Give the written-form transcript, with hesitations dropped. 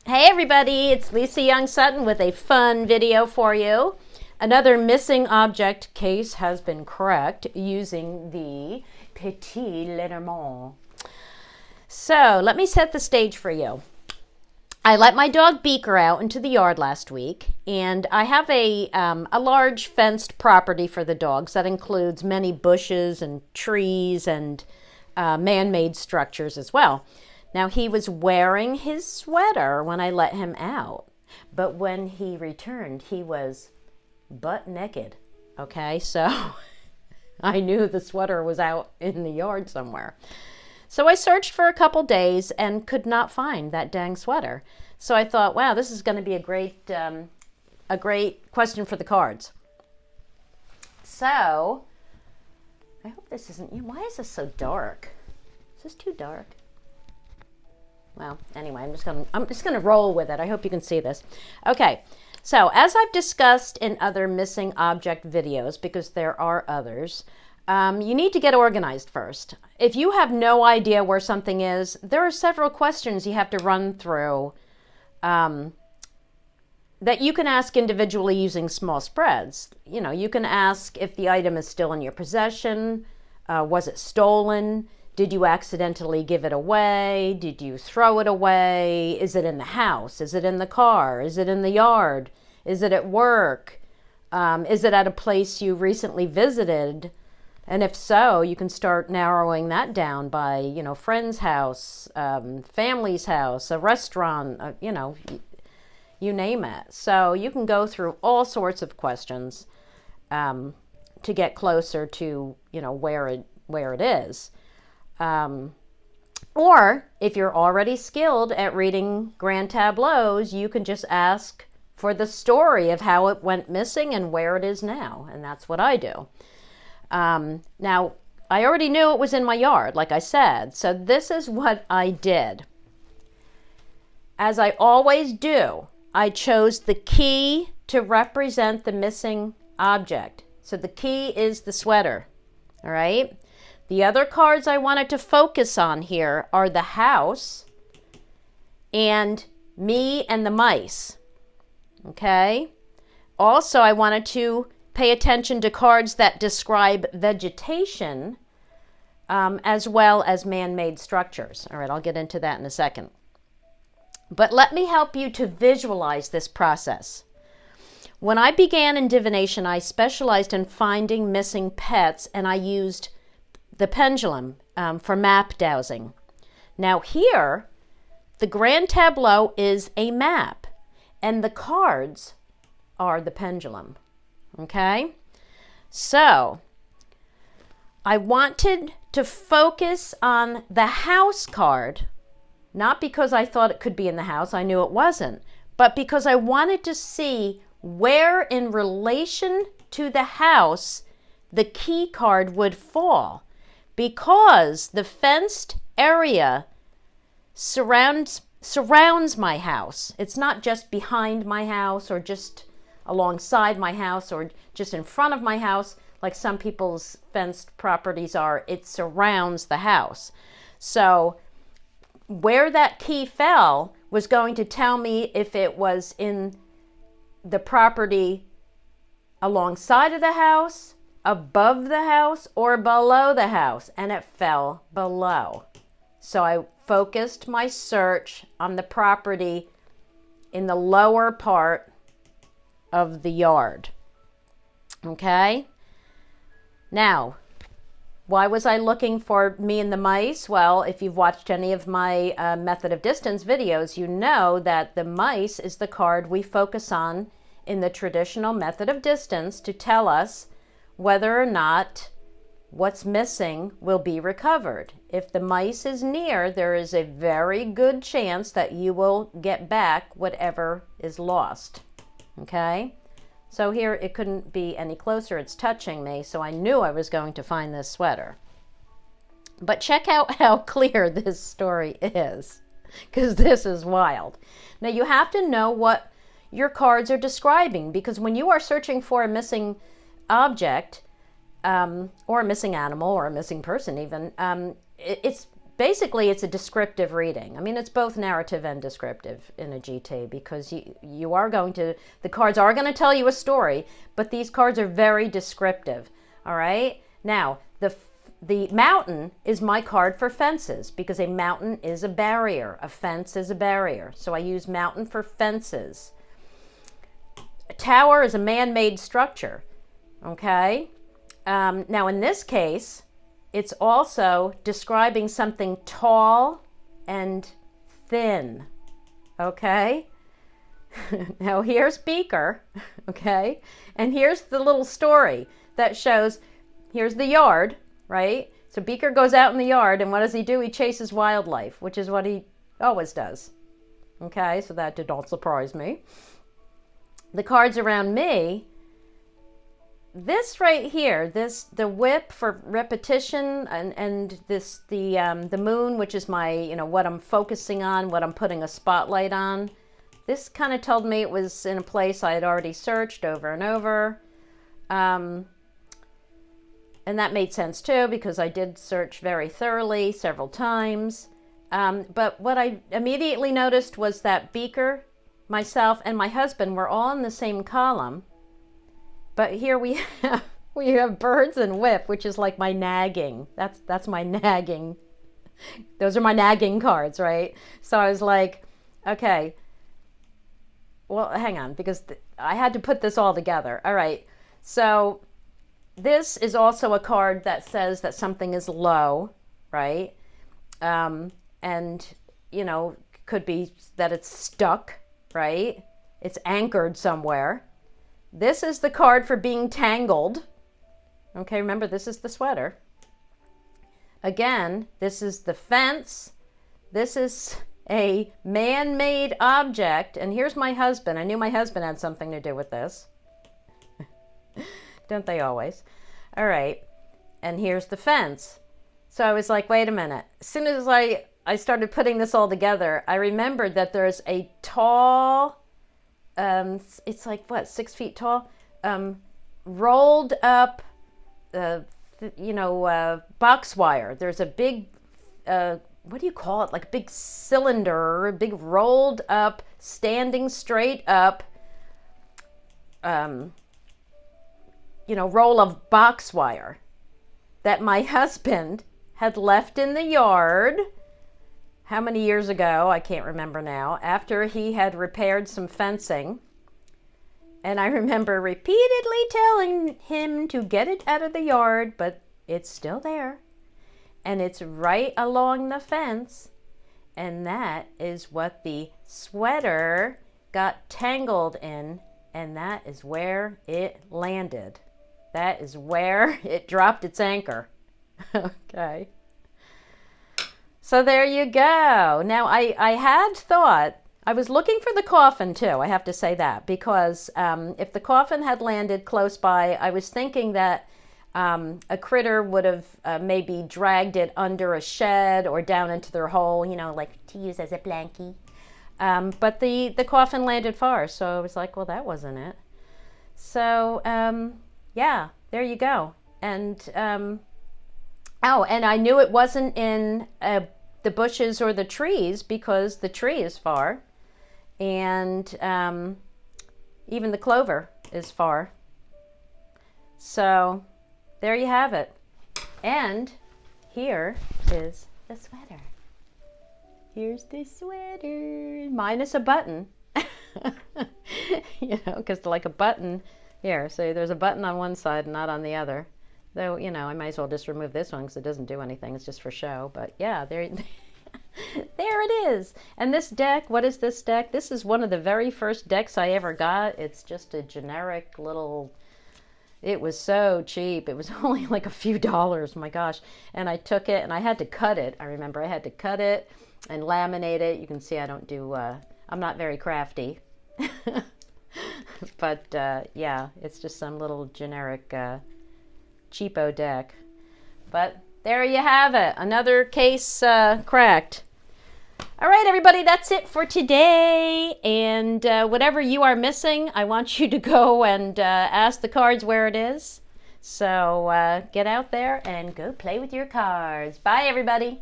Hey everybody, it's Lisa Young Sutton with a fun video for you. Another missing object case has been cracked using the Petit Lenormand. So let me set the stage for you. I let my dog Beaker out into the yard last week, and I have a large fenced property for the dogs that includes many bushes and trees and man-made structures as well. Now, he was wearing his sweater when I let him out, but when he returned, he was butt naked, okay? So I knew the sweater was out in the yard somewhere. So I searched for a couple days and could not find that dang sweater. So I thought, wow, this is going to be a great question for the cards. So I hope this isn't you. Why is this so dark? Is this too dark? Well, anyway, I'm just gonna roll with it. I hope you can see this. Okay, so as I've discussed in other missing object videos, because there are others, you need to get organized first. If you have no idea where something is, there are several questions you have to run through that you can ask individually using small spreads. You know, you can ask if the item is still in your possession, was it stolen? Did you accidentally give it away? Did you throw it away? Is it in the house? Is it in the car? Is it in the yard? Is it at work? Is it at a place you recently visited? And if so, you can start narrowing that down by, you know, friend's house, family's house, a restaurant, you name it. So you can go through all sorts of questions to get closer to, you know, where it is. Or if you're already skilled at reading grand tableaus, you can just ask for the story of how it went missing and where it is now. And that's what I do. Now, I already knew it was in my yard, like I said. So this is what I did. As I always do, I chose the key to represent the missing object. So the key is the sweater, all right? The other cards I wanted to focus on here are the house and me and the mice, okay? Also, I wanted to pay attention to cards that describe vegetation as well as man-made structures. All right, I'll get into that in a second. But let me help you to visualize this process. When I began in divination, I specialized in finding missing pets, and I used the pendulum for map dowsing. Now here, the grand tableau is a map, and the cards are the pendulum, okay? So I wanted to focus on the house card, not because I thought it could be in the house, I knew it wasn't, but because I wanted to see where in relation to the house the key card would fall. Because the fenced area surrounds my house. It's not just behind my house or just alongside my house or just in front of my house like some people's fenced properties are. It surrounds the house. So where that key fell was going to tell me if it was in the property alongside of the house, above the house, or below the house, and it fell below. So I focused my search on the property in the lower part of the yard. Okay? Now, why was I looking for me and the mice? Well, if you've watched any of my method of distance videos, you know that the mice is the card we focus on in the traditional method of distance to tell us whether or not what's missing will be recovered. If the mice is near, there is a very good chance that you will get back whatever is lost. Okay? So here it couldn't be any closer. It's touching me, so I knew I was going to find this sweater. But check out how clear this story is, because this is wild. Now you have to know what your cards are describing, because when you are searching for a missing object or a missing animal or a missing person even, it's basically it's a descriptive reading. I mean, it's both narrative and descriptive in a GT, because you are going to, the cards are going to tell you a story, but these cards are very descriptive. All right. Now, the mountain is my card for fences, because a mountain is a barrier. A fence is a barrier. So I use mountain for fences. A tower is a man-made structure. Okay. Now, in this case, it's also describing something tall and thin. Okay. Now, here's Beaker. Okay. And here's the little story that shows, here's the yard, right? So Beaker goes out in the yard, and what does he do? He chases wildlife, which is what he always does. Okay, so that did not surprise me. The cards around me, this right here, the whip for repetition, and this the moon, which is my, what I'm focusing on, what I'm putting a spotlight on. This kind of told me it was in a place I had already searched over and over. And that made sense too, because I did search very thoroughly several times. But what I immediately noticed was that Beaker, myself, and my husband were all in the same column. But here we have birds and whip, which is like my nagging. That's my nagging. Those are my nagging cards, right? So I was like, okay, well, hang on, because I had to put this all together. All right, so this is also a card that says that something is low, right? And, could be that it's stuck, right? It's anchored somewhere. This is the card for being tangled. Okay, remember, this is the sweater. Again, this is the fence. This is a man-made object. And here's my husband. I knew my husband had something to do with this. Don't they always? All right. And here's the fence. So I was like, wait a minute. As soon as I started putting this all together, I remembered that there's a tall, it's like, what, 6 feet tall? Rolled up, box wire. There's a big, what do you call it? Like a big cylinder, a big rolled up, standing straight up, roll of box wire that my husband had left in the yard. How many years ago? I can't remember now. After he had repaired some fencing. And I remember repeatedly telling him to get it out of the yard, but it's still there. And it's right along the fence. And that is what the sweater got tangled in. And that is where it landed. That is where it dropped its anchor. Okay. So there you go. Now, I had thought, I was looking for the coffin too, I have to say that, because if the coffin had landed close by, I was thinking that a critter would have maybe dragged it under a shed or down into their hole, like to use as a blankie. But the coffin landed far, so I was like, well, that wasn't it. So, yeah, there you go. And, and I knew it wasn't in the bushes or the trees, because the tree is far. And even the clover is far. So there you have it. And here is the sweater. Here's the sweater, minus a button. Because like a button here, so there's a button on one side and not on the other. Though, I might as well just remove this one because it doesn't do anything. It's just for show. But yeah, there it is. And this deck, what is this deck? This is one of the very first decks I ever got. It's just a generic little, it was so cheap. It was only like a few dollars, my gosh. And I took it and I had to cut it. I remember I had to cut it and laminate it. You can see I don't do, I'm not very crafty. But yeah, it's just some little generic cheapo deck. But there you have it. Another case cracked. All right, everybody, that's it for today. And whatever you are missing, I want you to go and ask the cards where it is. So get out there and go play with your cards. Bye, everybody.